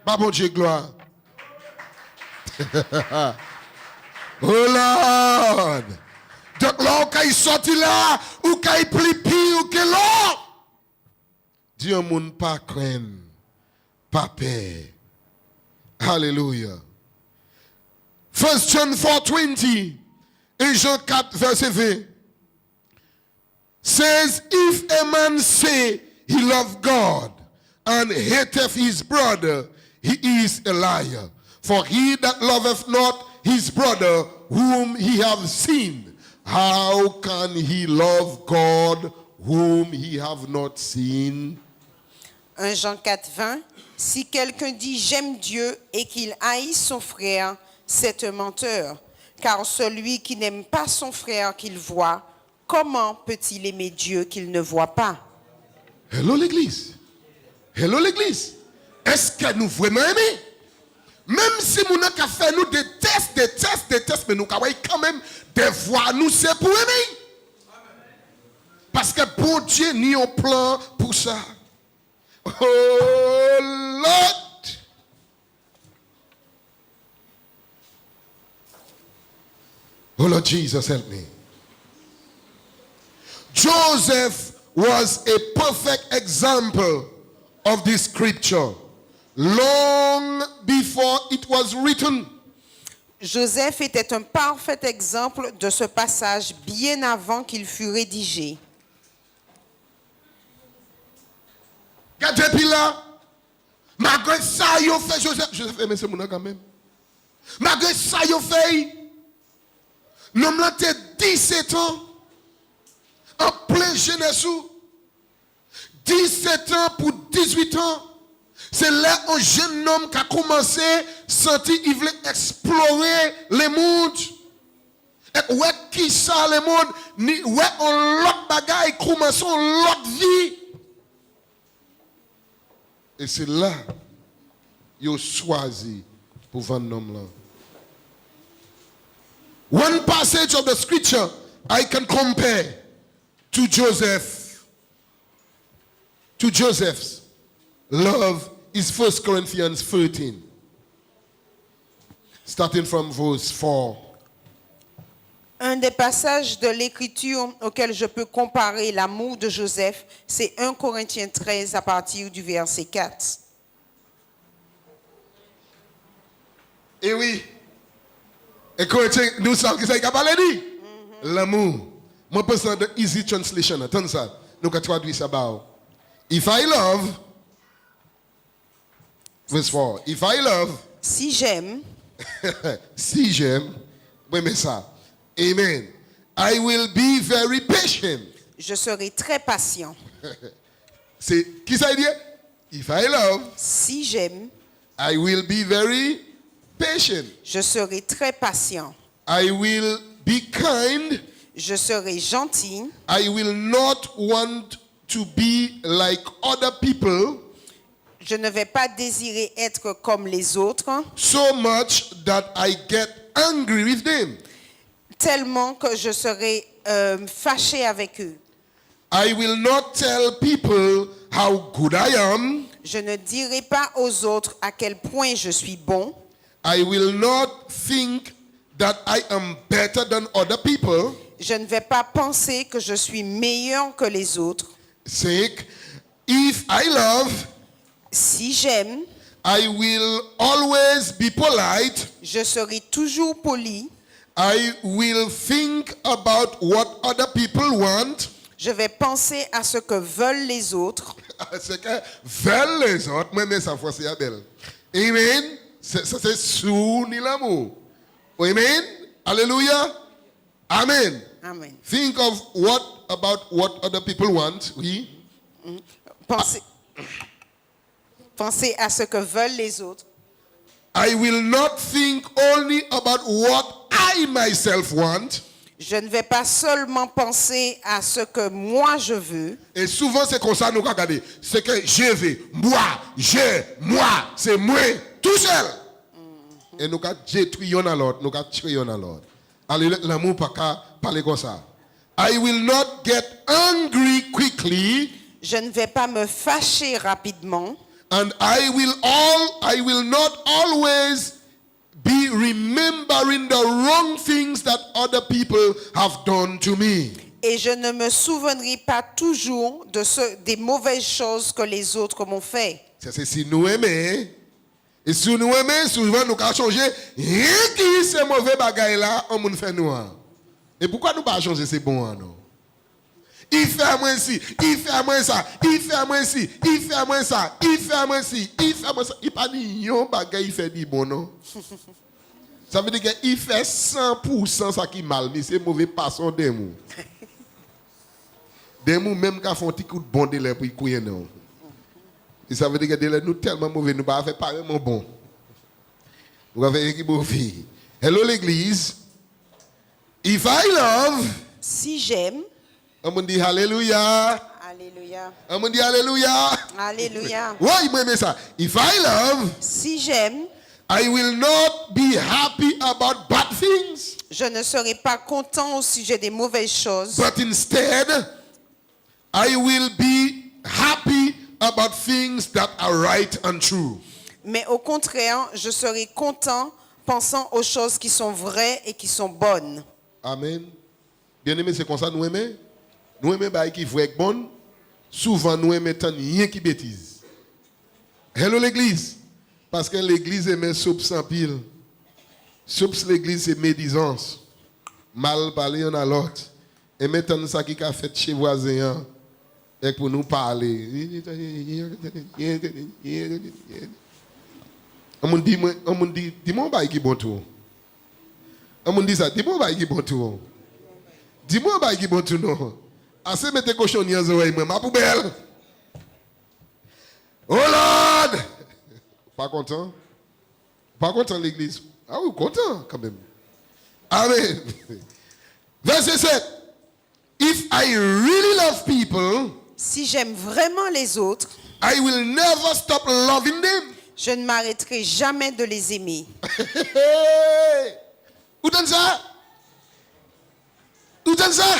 S1: Bah bon Dieu gloire. Oh Lord. Donc là quand il sorti là ou quand il plie pire ou que là Dieu moun pas craindre. Pas peur. Hallelujah. 1 John 4:20 in Jean 4 verset 20 says, if a man say he love God and hateth his brother, he is a liar. For he that loveth not his brother whom he hath seen, how can he love God whom he have not seen?
S2: 1 Jean 4:20. Si quelqu'un dit j'aime Dieu et qu'il haïsse son frère, c'est un menteur. Car celui qui n'aime pas son frère qu'il voit, comment peut-il aimer Dieu qu'il ne voit pas?
S1: Hello l'église. Hello l'église. Est-ce que nous vraiment aimons? Même si nous avons fait nous des tests, mais nous avons quand même des voies, nous c'est pour aimer. Parce que bon Dieu n'y a un plan pour ça. Oh Lord. Oh Lord Jesus, help me. Joseph was a perfect example of this scripture long before it was written.
S2: Joseph était un parfait exemple de ce passage bien avant qu'il fût rédigé.
S1: Regardez puis là, malgré ça, il fait Joseph aimait ce monde quand même. Malgré ça, il fait, l'homme là était 17 ans, en plein jeunesse, 17 ans pour 18 ans. C'est là un jeune homme qui a commencé à sentir qu'il voulait explorer le monde. Et ouais, qui ça le monde, ni ouais, on l'autre bagaille, commence on l'autre vie. Et c'est là qu'il a choisi pour vendre l'homme là. One passage of the scripture I can compare to Joseph's love is 1 Corinthians 13. Starting from verse 4.
S2: Un des passages de l'Écriture auquel je peux comparer l'amour de Joseph, c'est 1 Corinthiens 13 à partir du verset 4.
S1: Et oui. Et Corinthiens, nous savons que c'est qu'il a parlé dit. L'amour. Moi, je pense dans the easy translation. Attends ça. Nous allons traduire ça. If I love, verse 4. If I love,
S2: Si j'aime,
S1: si j'aime, oui, mais ça. Amen. I will be very patient.
S2: je serai très patient.
S1: C'est qui ça dit? If I love,
S2: Si j'aime,
S1: I will be very patient.
S2: je serai très patient.
S1: I will be kind.
S2: Je serai gentil.
S1: I will not want to be like other people.
S2: Je ne vais pas désirer être comme les autres,
S1: So much that I get angry with them.
S2: tellement que je serai fâché avec eux.
S1: I will not tell people how good I am.
S2: Je ne dirai pas aux autres à quel point je suis bon.
S1: I will not think that I am better than other people.
S2: Je ne vais pas penser que je suis meilleur que les autres.
S1: Sake, if I love,
S2: Si j'aime,
S1: I will always be polite.
S2: je serai toujours poli.
S1: I will think about what other people want.
S2: Je vais penser à ce que veulent les autres.
S1: C'est que vers les autres, moi, mais ça français est belle. Amen. Ça, c'est sous ni l'amour. Amen. Alléluia. Amen.
S2: Amen.
S1: Think of about what other people want. Oui.
S2: Pensez à ce que veulent les autres.
S1: I will not think only about what I myself want.
S2: Je ne vais pas seulement penser à ce que moi je veux.
S1: Et souvent c'est comme ça nous regardons. C'est que je veux, moi, c'est moi, tout seul. Et nous détruisons l'autre, nous tuons l'autre. Alléluia, l'amour pas qu'à parler comme ça. I will not get angry quickly.
S2: Je ne vais pas me fâcher rapidement.
S1: And I will not always be remembering the wrong things that other people have done to me.
S2: Et je ne me souviendrai pas toujours des mauvaises choses que les autres m'ont fait.
S1: C'est si nous aimons. Et si nous aimons, souvent nous avons changé. Rien qui c'est mauvais bagaille là, on nous fait nous. Et pourquoi nous pas changer c'est bon non? Il fait moi ci, il fait moi ça, il fait moi ci, il fait moi ça, il fait moi ci, il fait moi ça. Il pas dit yon bagaille il fait dit bon non. Ça veut dire qu'il fait 100% ça qui mal, mais c'est mauvais passant des mots. Des mots même qui font un petit coup de bon délai pour y couiller non. Et ça veut dire que délai nous tellement mauvais, nous pas faire pareillement bon. Vous avez équipe beau fille. Hello l'église. If I love,
S2: Si j'aime,
S1: on me dit alléluia.
S2: alléluia,
S1: On me dit alléluia.
S2: alléluia.
S1: Ouais, moi mais ça. If I love,
S2: Si j'aime,
S1: I will not be happy about bad things,
S2: je ne serai pas content au sujet des mauvaises choses,
S1: but instead, I will be happy about things that are right and true.
S2: mais au contraire, je serai content pensant aux choses qui sont vraies et qui sont bonnes.
S1: Amen. Bien aimé, c'est comme ça nous aimons. Nous aimons les qui vrai et bon. Souvent nous aimons tant rien qui bêtise. Hello l'église. Parce que l'église aime soupe sans pile. Soupe l'église c'est médisance. Mal parler on à l'autre. Et maintenant ça qui a fait chez voisin et pour nous parler. On me dit dis-moi bail qui bon tout. On me dit ça, dis-moi bail qui bon tout. Dis-moi bail qui bon tout non. Assez mettez cochonniers aux oreilles moi ma poubelle. Oh Lord! Pas content? Pas content l'église? Ah oui, content quand même. Amen. Verset 7. If I really love people,
S2: Si j'aime vraiment les autres,
S1: I will never stop loving them.
S2: je ne m'arrêterai jamais de les aimer.
S1: Où donne ça? Où donne ça?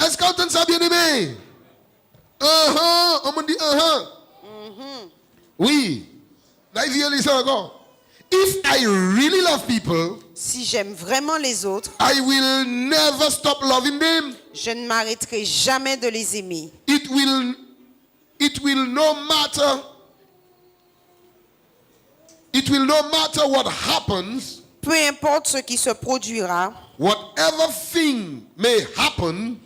S1: Est-ce qu'on donne ça bien aimé? On me dit Oui. Là, il vient ça encore. If I really love people,
S2: Si j'aime vraiment les autres,
S1: I will never stop loving them.
S2: je ne m'arrêterai jamais de les aimer.
S1: It will no matter what happens,
S2: Peu importe ce qui se produira,
S1: whatever thing may happen,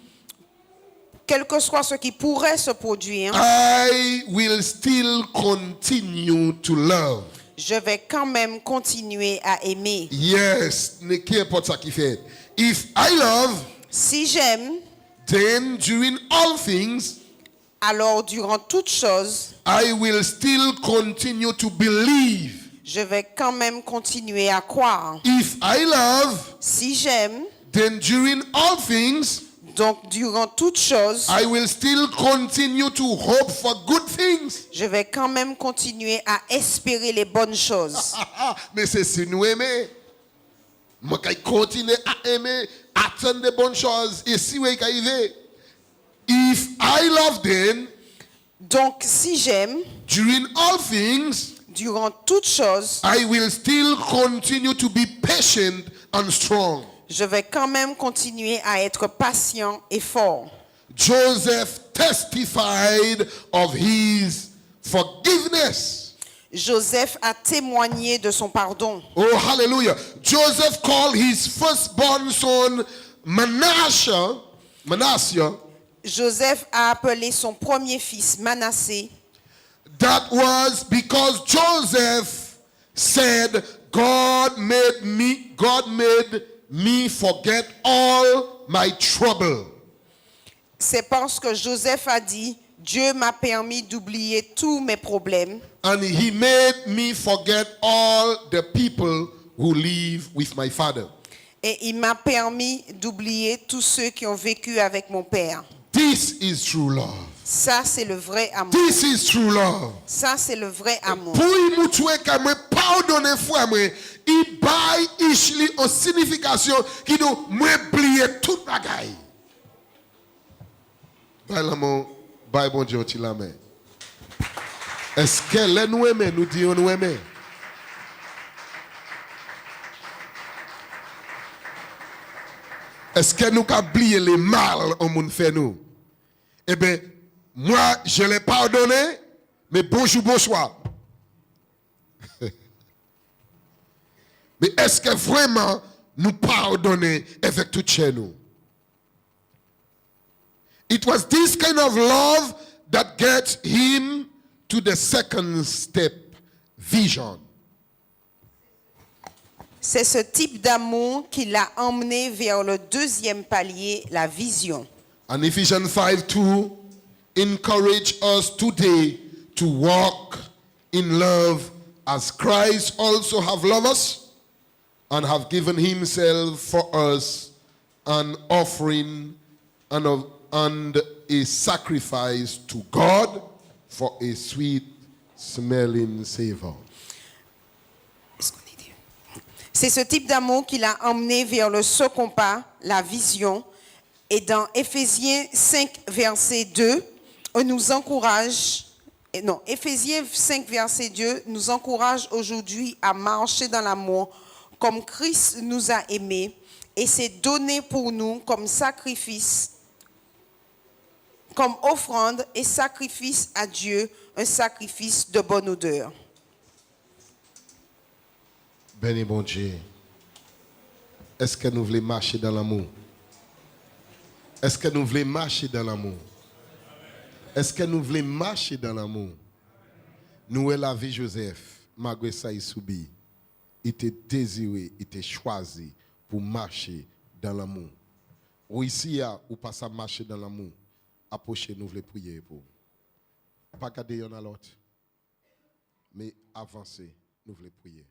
S2: quel que soit ce qui pourrait se produire,
S1: I will still continue to love.
S2: je vais quand même continuer à aimer.
S1: Yes, qu'importe ça qui fait. If I love,
S2: Si j'aime,
S1: then during all things,
S2: alors durant toutes choses,
S1: I will still continue to believe.
S2: je vais quand même continuer à croire.
S1: If I love,
S2: Si j'aime,
S1: then during all things,
S2: donc durant toutes choses,
S1: I will still continue to hope for good things.
S2: je vais quand même continuer à espérer les bonnes choses.
S1: Mais c'est si nous aimons. Moi, je continue à aimer, attendre de bonnes choses. Et si vous arrivez, if I love them,
S2: Donc si j'aime,
S1: during all things,
S2: durant toutes choses,
S1: I will still continue to be patient and strong.
S2: je vais quand même continuer à être patient et fort.
S1: Joseph testified of his forgiveness.
S2: Joseph a témoigné de son pardon.
S1: Oh, hallelujah. Joseph called his firstborn son Manasseh.
S2: Joseph a appelé son premier fils Manassé.
S1: That was because Joseph said, God made me forget all my trouble.
S2: C'est parce que Joseph a dit, Dieu m'a permis d'oublier tous mes problèmes.
S1: And he made me forget all the people who live with my father.
S2: Et il m'a permis d'oublier tous ceux qui ont vécu avec mon père.
S1: This is true love.
S2: Ça, c'est le vrai amour.
S1: This is true love.
S2: Ça, c'est le vrai amour.
S1: Pour nous tuer comme pardonner foi moi, il bail ishli en signification qui nous m'oublier toute bagaille. Bail bon Dieu ti la main. Est-ce que les nous aimer nous disons nous aimer? Est-ce que nous avons oublié les mal au monde fait nous? Eh bien, moi, je l'ai pardonné, mais bonjour, bonsoir. Mais est-ce que vraiment nous pardonner avec tout chez nous? It was this kind of love that gets him to the second step, vision.
S2: C'est ce type d'amour qui l'a emmené vers le deuxième palier, la vision.
S1: And Ephesians 5:2 encourage us today to walk in love as Christ also have loved us and have given himself for us an offering and a sacrifice to God for a sweet smelling savor.
S2: C'est ce type d'amour qui l'a emmené vers le second pas, la vision. Et dans Éphésiens 5, verset 2, Éphésiens 5, verset 2 nous encourage aujourd'hui à marcher dans l'amour comme Christ nous a aimés et s'est donné pour nous comme sacrifice, comme offrande et sacrifice à Dieu, un sacrifice de bonne odeur.
S1: Béni bon Dieu. Est-ce que nous voulons marcher dans l'amour? Est-ce que nous voulons marcher dans l'amour? Est-ce que nous voulons marcher dans l'amour? Nous, la vie Joseph, malgré ça, il subit. Il était désiré, il était choisi pour marcher dans l'amour. Ou ici, ou pas à marcher dans l'amour, approchez, nous voulons prier pour. Pas garder y'en à l'autre, mais avancer, nous voulons prier.